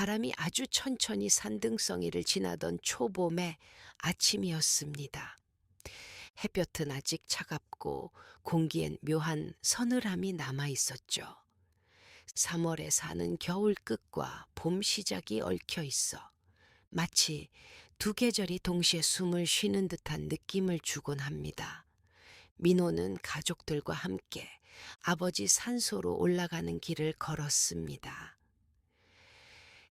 바람이 아주 천천히 산등성이를 지나던 초봄의 아침이었습니다. 햇볕은 아직 차갑고 공기엔 묘한 서늘함이 남아 있었죠. 3월에 사는 겨울 끝과 봄 시작이 얽혀 있어 마치 두 계절이 동시에 숨을 쉬는 듯한 느낌을 주곤 합니다. 민호는 가족들과 함께 아버지 산소로 올라가는 길을 걸었습니다.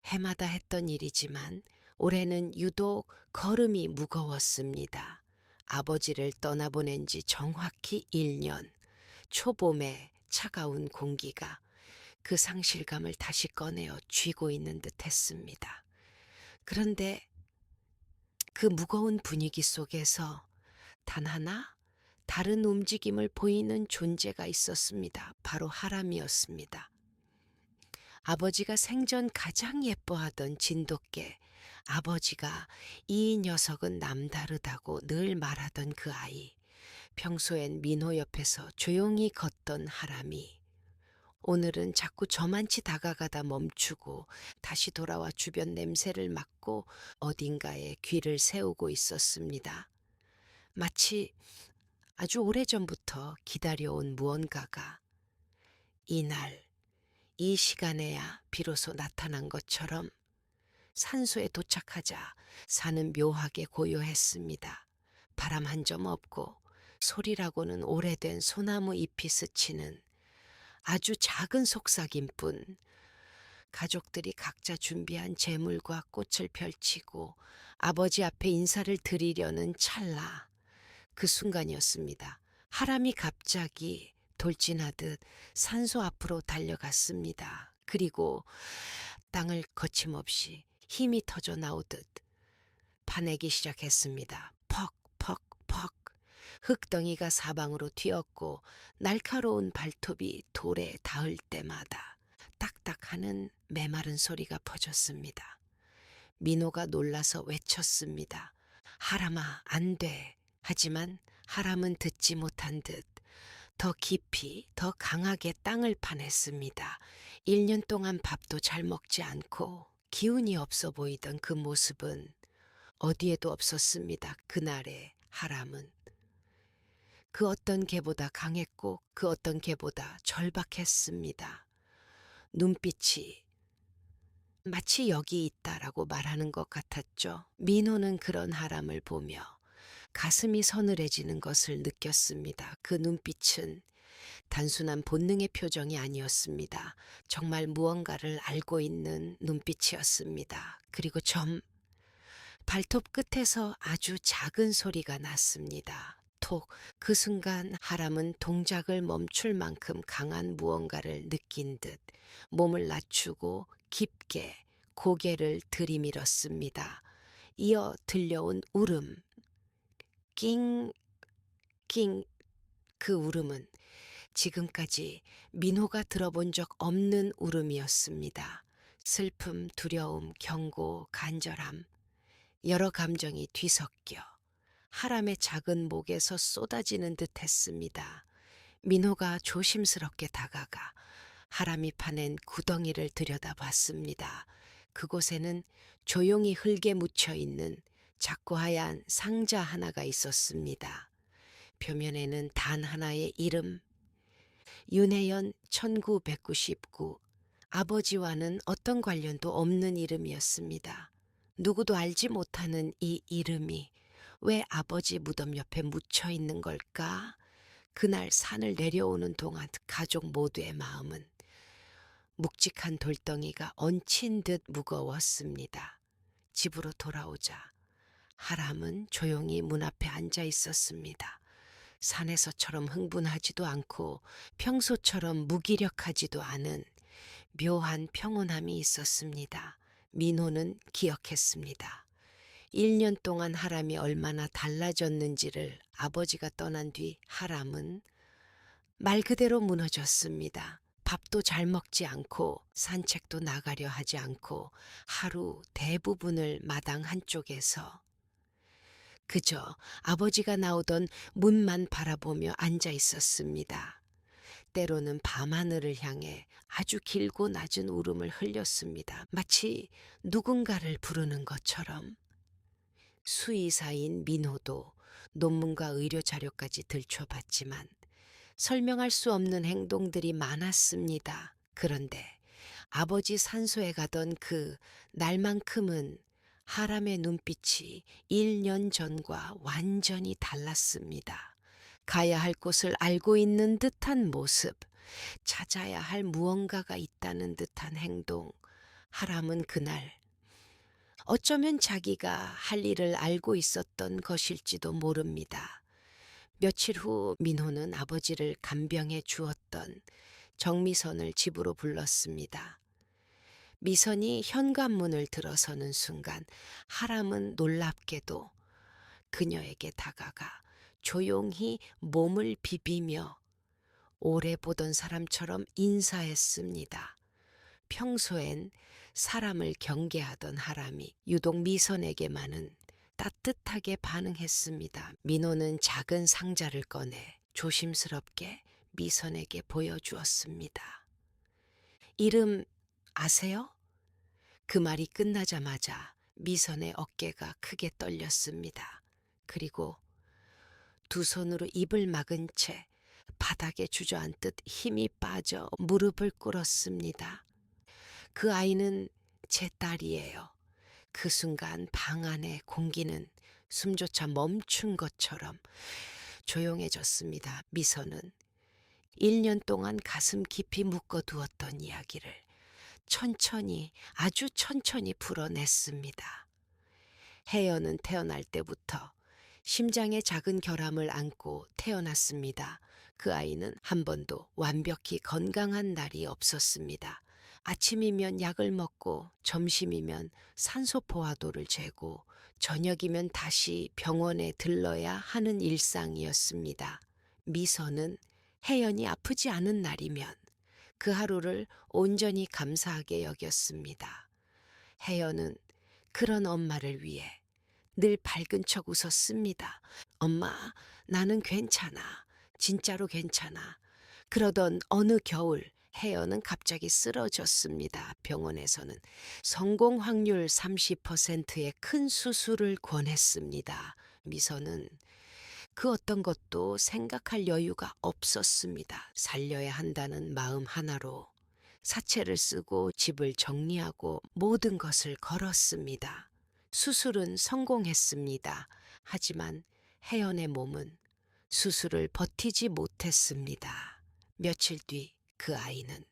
해마다 했던 일이지만 올해는 유독 걸음이 무거웠습니다. 아버지를 떠나보낸 지 정확히 1년, 초봄의 차가운 공기가 그 상실감을 다시 꺼내어 쥐고 있는 듯 했습니다. 그런데 그 무거운 분위기 속에서 단 하나 다른 움직임을 보이는 존재가 있었습니다. 바로 하람이었습니다. 아버지가 생전 가장 예뻐하던 진돗개, 아버지가 이 녀석은 남다르다고 늘 말하던 그 아이, 평소엔 민호 옆에서 조용히 걷던 하람이 오늘은 자꾸 저만치 다가가다 멈추고 다시 돌아와 주변 냄새를 맡고 어딘가에 귀를 세우고 있었습니다. 마치 아주 오래전부터 기다려온 무언가가 이날, 이 시간에야 비로소 나타난 것처럼 산소에 도착하자 산은 묘하게 고요했습니다. 바람 한 점 없고 소리라고는 오래된 소나무 잎이 스치는 아주 작은 속삭임뿐. 가족들이 각자 준비한 재물과 꽃을 펼치고 아버지 앞에 인사를 드리려는 찰나, 그 순간이었습니다. 하람이 갑자기 돌진하듯 산소 앞으로 달려갔습니다. 그리고 땅을 거침없이 힘이 터져 나오듯 파내기 시작했습니다. 퍽, 퍽, 퍽. 흙덩이가 사방으로 튀었고 날카로운 발톱이 돌에 닿을 때마다 딱딱하는 메마른 소리가 퍼졌습니다. 민호가 놀라서 외쳤습니다. 하람아, 안 돼. 하지만 하람은 듣지 못한 듯 더 깊이, 더 강하게 땅을 파냈습니다. 1년 동안 밥도 잘 먹지 않고 기운이 없어 보이던 그 모습은 어디에도 없었습니다. 그날의 하람은. 그 어떤 개보다 강했고 그 어떤 개보다 절박했습니다. 눈빛이 마치 여기 있다라고 말하는 것 같았죠. 민호는 그런 하람을 보며 가슴이 서늘해지는 것을 느꼈습니다. 그 눈빛은 단순한 본능의 표정이 아니었습니다. 정말 무언가를 알고 있는 눈빛이었습니다. 그리고 발톱 끝에서 아주 작은 소리가 났습니다. 톡. 그 순간 하람은 동작을 멈출 만큼 강한 무언가를 느낀 듯 몸을 낮추고 깊게 고개를 들이밀었습니다. 이어 들려온 울음. 낑, 낑. 그 울음은 지금까지 민호가 들어본 적 없는 울음이었습니다. 슬픔, 두려움, 경고, 간절함. 여러 감정이 뒤섞여 하람의 작은 목에서 쏟아지는 듯 했습니다. 민호가 조심스럽게 다가가 하람이 파낸 구덩이를 들여다봤습니다. 그곳에는 조용히 흙에 묻혀 있는 작고 하얀 상자 하나가 있었습니다. 표면에는 단 하나의 이름, 윤혜연 1999. 아버지와는 어떤 관련도 없는 이름이었습니다. 누구도 알지 못하는 이 이름이 왜 아버지 무덤 옆에 묻혀 있는 걸까? 그날 산을 내려오는 동안 가족 모두의 마음은 묵직한 돌덩이가 얹힌 듯 무거웠습니다. 집으로 돌아오자 하람은 조용히 문 앞에 앉아 있었습니다. 산에서처럼 흥분하지도 않고 평소처럼 무기력하지도 않은 묘한 평온함이 있었습니다. 민호는 기억했습니다. 1년 동안 하람이 얼마나 달라졌는지를. 아버지가 떠난 뒤 하람은 말 그대로 무너졌습니다. 밥도 잘 먹지 않고 산책도 나가려 하지 않고 하루 대부분을 마당 한쪽에서 그저 아버지가 나오던 문만 바라보며 앉아 있었습니다. 때로는 밤하늘을 향해 아주 길고 낮은 울음을 흘렸습니다. 마치 누군가를 부르는 것처럼. 수의사인 민호도 논문과 의료 자료까지 들춰봤지만 설명할 수 없는 행동들이 많았습니다. 그런데 아버지 산소에 가던 그 날만큼은 하람의 눈빛이 1년 전과 완전히 달랐습니다. 가야 할 곳을 알고 있는 듯한 모습, 찾아야 할 무언가가 있다는 듯한 행동. 하람은 그날 어쩌면 자기가 할 일을 알고 있었던 것일지도 모릅니다. 며칠 후 민호는 아버지를 간병해 주었던 정미선을 집으로 불렀습니다. 미선이 현관문을 들어서는 순간 하람은 놀랍게도 그녀에게 다가가 조용히 몸을 비비며 오래 보던 사람처럼 인사했습니다. 평소엔 사람을 경계하던 하람이 유독 미선에게만은 따뜻하게 반응했습니다. 민호는 작은 상자를 꺼내 조심스럽게 미선에게 보여주었습니다. 이름 아세요? 그 말이 끝나자마자 미선의 어깨가 크게 떨렸습니다. 그리고 두 손으로 입을 막은 채 바닥에 주저앉듯 힘이 빠져 무릎을 꿇었습니다. 그 아이는 제 딸이에요. 그 순간 방 안의 공기는 숨조차 멈춘 것처럼 조용해졌습니다. 미선은 1년 동안 가슴 깊이 묶어두었던 이야기를 천천히, 아주 천천히 풀어냈습니다. 혜연은 태어날 때부터 심장에 작은 결함을 안고 태어났습니다. 그 아이는 한 번도 완벽히 건강한 날이 없었습니다. 아침이면 약을 먹고 점심이면 산소 포화도를 재고 저녁이면 다시 병원에 들러야 하는 일상이었습니다. 미선은 혜연이 아프지 않은 날이면 그 하루를 온전히 감사하게 여겼습니다. 혜연은 그런 엄마를 위해 늘 밝은 척 웃었습니다. 엄마, 나는 괜찮아. 진짜로 괜찮아. 그러던 어느 겨울 혜연은 갑자기 쓰러졌습니다. 병원에서는 성공 확률 30%의 큰 수술을 권했습니다. 미선은 그 어떤 것도 생각할 여유가 없었습니다. 살려야 한다는 마음 하나로 사채를 쓰고 집을 정리하고 모든 것을 걸었습니다. 수술은 성공했습니다. 하지만 혜연의 몸은 수술을 버티지 못했습니다. 며칠 뒤 그 아이는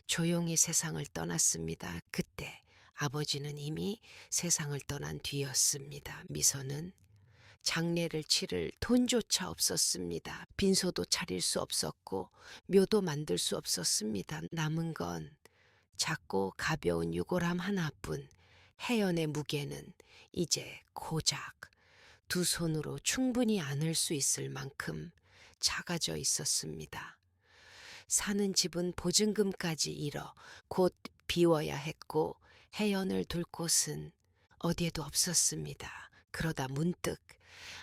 조용히 세상을 떠났습니다. 그때 아버지는 이미 세상을 떠난 뒤였습니다. 미선은 장례를 치를 돈조차 없었습니다. 빈소도 차릴 수 없었고 묘도 만들 수 없었습니다. 남은 건 작고 가벼운 유골함 하나뿐. 혜연의 무게는 이제 고작 두 손으로 충분히 안을 수 있을 만큼 작아져 있었습니다. 사는 집은 보증금까지 잃어 곧 비워야 했고 혜연을 둘 곳은 어디에도 없었습니다. 그러다 문득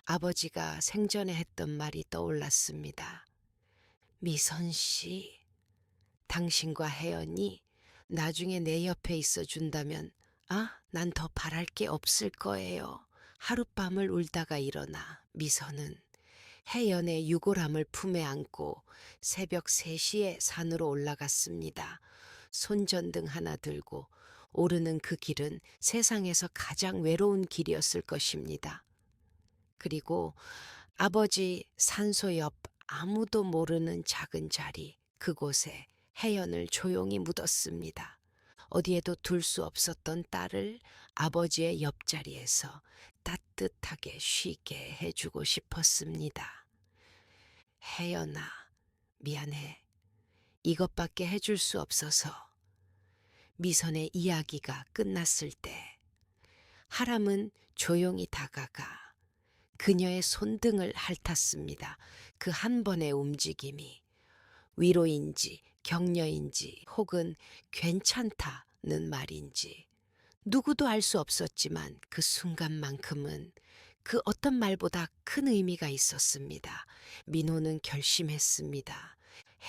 아버지가 생전에 했던 말이 떠올랐습니다. 미선 씨, 당신과 혜연이 나중에 내 옆에 있어 준다면 난 더 바랄 게 없을 거예요. 하룻밤을 울다가 일어나 미선은 혜연의 유골함을 품에 안고 새벽 3시에 산으로 올라갔습니다. 손전등 하나 들고 오르는 그 길은 세상에서 가장 외로운 길이었을 것입니다. 그리고 아버지 산소 옆 아무도 모르는 작은 자리, 그곳에 혜연을 조용히 묻었습니다. 어디에도 둘 수 없었던 딸을 아버지의 옆자리에서 따뜻하게 쉬게 해주고 싶었습니다. 혜연아, 미안해. 이것밖에 해줄 수 없어서. 미선의 이야기가 끝났을 때 하람은 조용히 다가가 그녀의 손등을 핥았습니다. 그 한 번의 움직임이 위로인지 격려인지 혹은 괜찮다는 말인지 누구도 알 수 없었지만 그 순간만큼은 그 어떤 말보다 큰 의미가 있었습니다. 민호는 결심했습니다.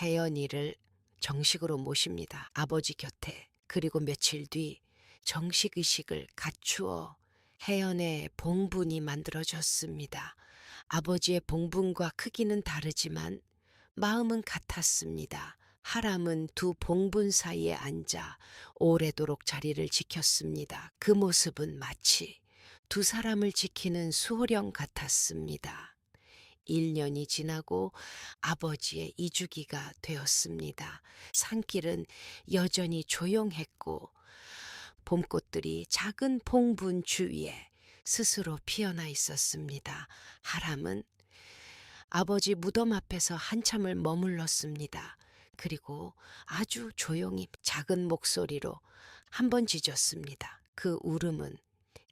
혜연이를 정식으로 모십니다. 아버지 곁에. 그리고 며칠 뒤 정식 의식을 갖추어 혜연의 봉분이 만들어졌습니다. 아버지의 봉분과 크기는 다르지만 마음은 같았습니다. 하람은 두 봉분 사이에 앉아 오래도록 자리를 지켰습니다. 그 모습은 마치 두 사람을 지키는 수호령 같았습니다. 1년이 지나고 아버지의 이주기가 되었습니다. 산길은 여전히 조용했고 봄꽃들이 작은 봉분 주위에 스스로 피어나 있었습니다. 하람은 아버지 무덤 앞에서 한참을 머물렀습니다. 그리고 아주 조용히 작은 목소리로 한 번 짖었습니다. 그 울음은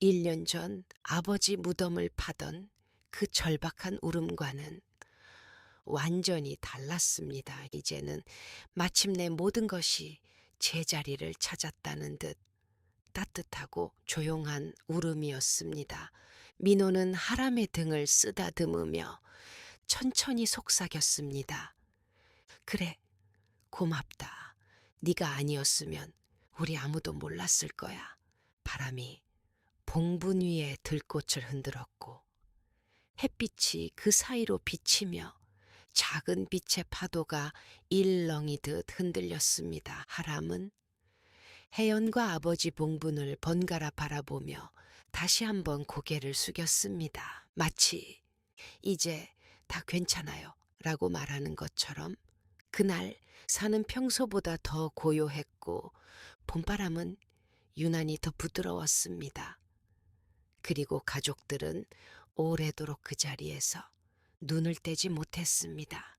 1년 전 아버지 무덤을 파던 그 절박한 울음과는 완전히 달랐습니다. 이제는 마침내 모든 것이 제자리를 찾았다는 듯 따뜻하고 조용한 울음이었습니다. 민호는 하람의 등을 쓰다듬으며 천천히 속삭였습니다. 그래, 고맙다. 네가 아니었으면 우리 아무도 몰랐을 거야. 바람이 봉분 위에 들꽃을 흔들었고 햇빛이 그 사이로 비치며 작은 빛의 파도가 일렁이듯 흔들렸습니다. 하람은 혜연과 아버지 봉분을 번갈아 바라보며 다시 한번 고개를 숙였습니다. 마치 이제 다 괜찮아요 라고 말하는 것처럼 그날 산은 평소보다 더 고요했고 봄바람은 유난히 더 부드러웠습니다. 그리고 가족들은 오래도록 그 자리에서 눈을 떼지 못했습니다.